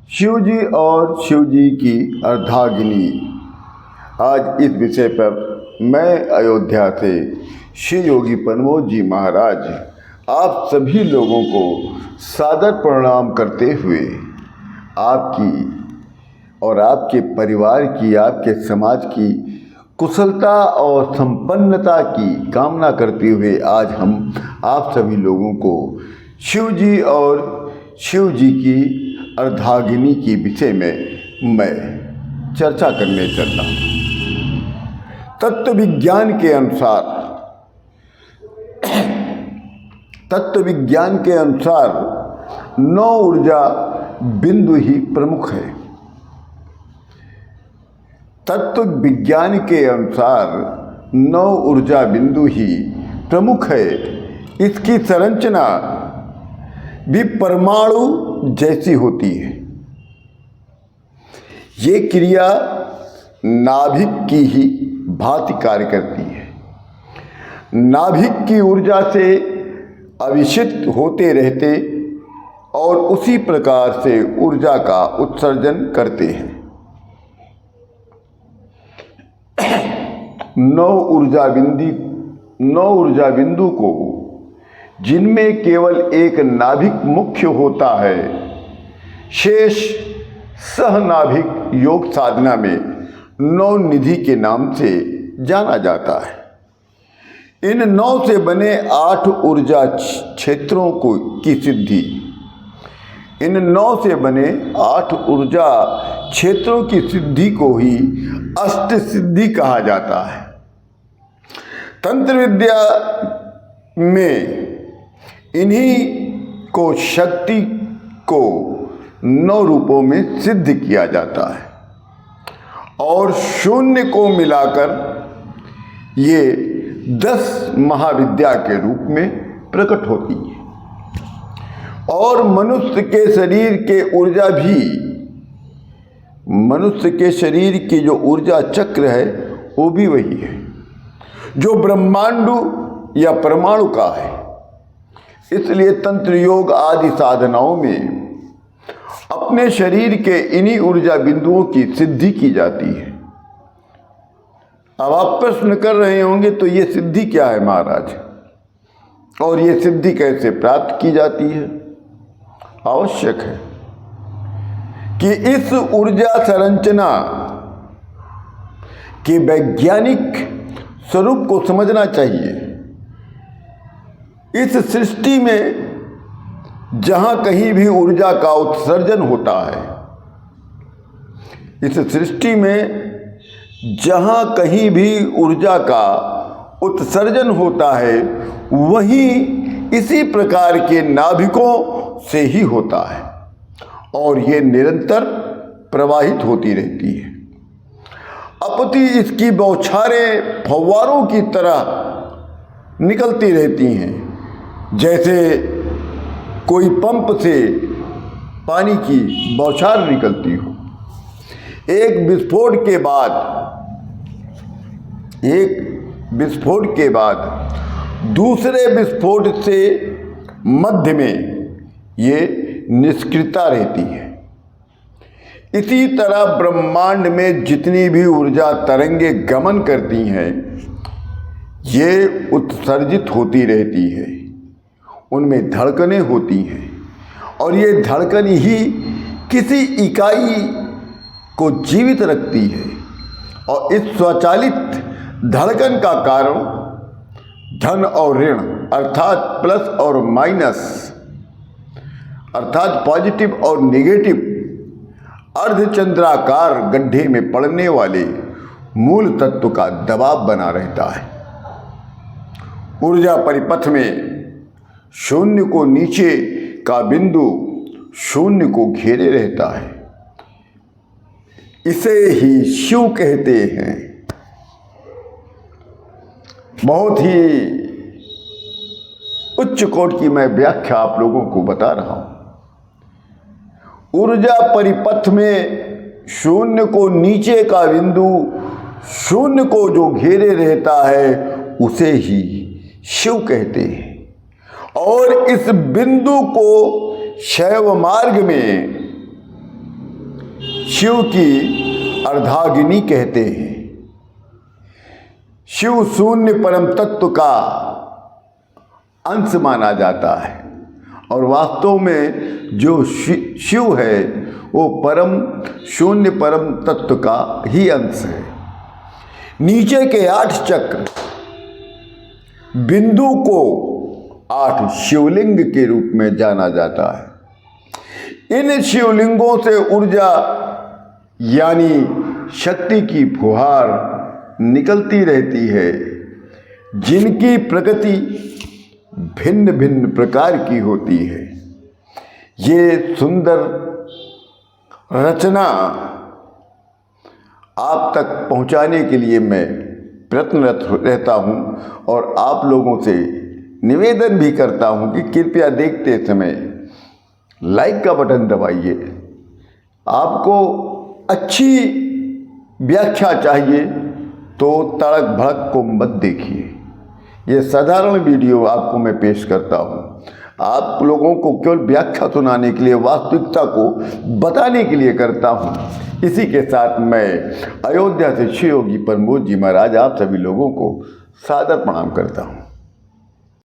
शिव जी और शिव जी की अर्धांगिनी। आज इस विषय पर मैं अयोध्या से श्री योगी प्रमोद जी महाराज आप सभी लोगों को सादर प्रणाम करते हुए आपकी और आपके परिवार की, आपके समाज की कुशलता और संपन्नता की कामना करते हुए आज हम आप सभी लोगों को शिव जी और शिव जी की अर्धांगिनी के विषय में मैं चर्चा करने चल रहा हूँ। तत्व विज्ञान के अनुसार 9 ऊर्जा बिंदु ही प्रमुख है। तत्व विज्ञान के अनुसार 9 ऊर्जा बिंदु ही प्रमुख है। इसकी संरचना भी परमाणु जैसी होती है। ये क्रिया नाभिक की ही भांति कार्य करती है। नाभिक की ऊर्जा से अभिषिक्त होते रहते और उसी प्रकार से ऊर्जा का उत्सर्जन करते हैं। 9 ऊर्जा बिंदु को, जिनमें केवल एक नाभिक मुख्य होता है, शेष सहनाभिक योग साधना में 9 निधि के नाम से जाना जाता है। इन 9 से बने 8 ऊर्जा क्षेत्रों की सिद्धि, इन 9 से बने 8 ऊर्जा क्षेत्रों की सिद्धि को ही अष्ट सिद्धि कहा जाता है। तंत्र विद्या में इन्हीं को शक्ति को 9 रूपों में सिद्ध किया जाता है और शून्य को मिलाकर ये 10 महाविद्या के रूप में प्रकट होती है। और मनुष्य के शरीर की जो ऊर्जा चक्र है वो भी वही है जो ब्रह्मांड या परमाणु का है। इसलिए तंत्र योग आदि साधनाओं में अपने शरीर के इन्हीं ऊर्जा बिंदुओं की सिद्धि की जाती है। अब आप प्रश्न कर रहे होंगे तो ये सिद्धि क्या है महाराज, और ये सिद्धि कैसे प्राप्त की जाती है? आवश्यक है कि इस ऊर्जा संरचना के वैज्ञानिक स्वरूप को समझना चाहिए। इस सृष्टि में जहां कहीं भी ऊर्जा का उत्सर्जन होता है, इस सृष्टि में जहां कहीं भी ऊर्जा का उत्सर्जन होता है वहीं इसी प्रकार के नाभिकों से ही होता है और ये निरंतर प्रवाहित होती रहती है। अपति इसकी बौछारें फव्वारों की तरह निकलती रहती हैं, जैसे कोई पंप से पानी की बौछार निकलती हो। एक विस्फोट के बाद दूसरे विस्फोट से मध्य में ये निष्क्रियता रहती है। इसी तरह ब्रह्मांड में जितनी भी ऊर्जा तरंगे गमन करती हैं ये उत्सर्जित होती रहती है, उनमें धड़कनें होती हैं और ये धड़कन ही किसी इकाई को जीवित रखती है। और इस स्वचालित धड़कन का कारण धन और ऋण अर्थात प्लस और माइनस, अर्थात पॉजिटिव और नेगेटिव अर्धचंद्राकार गड्ढे में पड़ने वाले मूल तत्व का दबाव बना रहता है। ऊर्जा परिपथ में शून्य को नीचे का बिंदु शून्य को घेरे रहता है। इसे ही शिव कहते हैं। बहुत ही उच्च कोटि की मैं व्याख्या आप लोगों को बता रहा हूं। ऊर्जा परिपथ में शून्य को नीचे का बिंदु शून्य को जो घेरे रहता है उसे ही शिव कहते हैं। और इस बिंदु को शैव मार्ग में शिव की अर्धांगिनी कहते हैं। शिव शून्य परम तत्व का अंश माना जाता है और वास्तव में जो शिव है वो परम शून्य परम तत्व का ही अंश है। नीचे के 8 चक्र बिंदु को 8 शिवलिंग के रूप में जाना जाता है। इन शिवलिंगों से ऊर्जा यानी शक्ति की फुहार निकलती रहती है, जिनकी प्रकृति भिन्न भिन्न प्रकार की होती है। ये सुंदर रचना आप तक पहुंचाने के लिए मैं प्रयत्नरत रहता हूं और आप लोगों से निवेदन भी करता हूं कि कृपया देखते समय लाइक का बटन दबाइए। आपको अच्छी व्याख्या चाहिए तो तड़क भड़क को मत देखिए। ये साधारण वीडियो आपको मैं पेश करता हूँ, आप लोगों को केवल व्याख्या सुनाने के लिए, वास्तविकता को बताने के लिए करता हूँ। इसी के साथ मैं अयोध्या से श्री योगी प्रमोद जी महाराज आप सभी लोगों को सादर प्रणाम करता हूँ।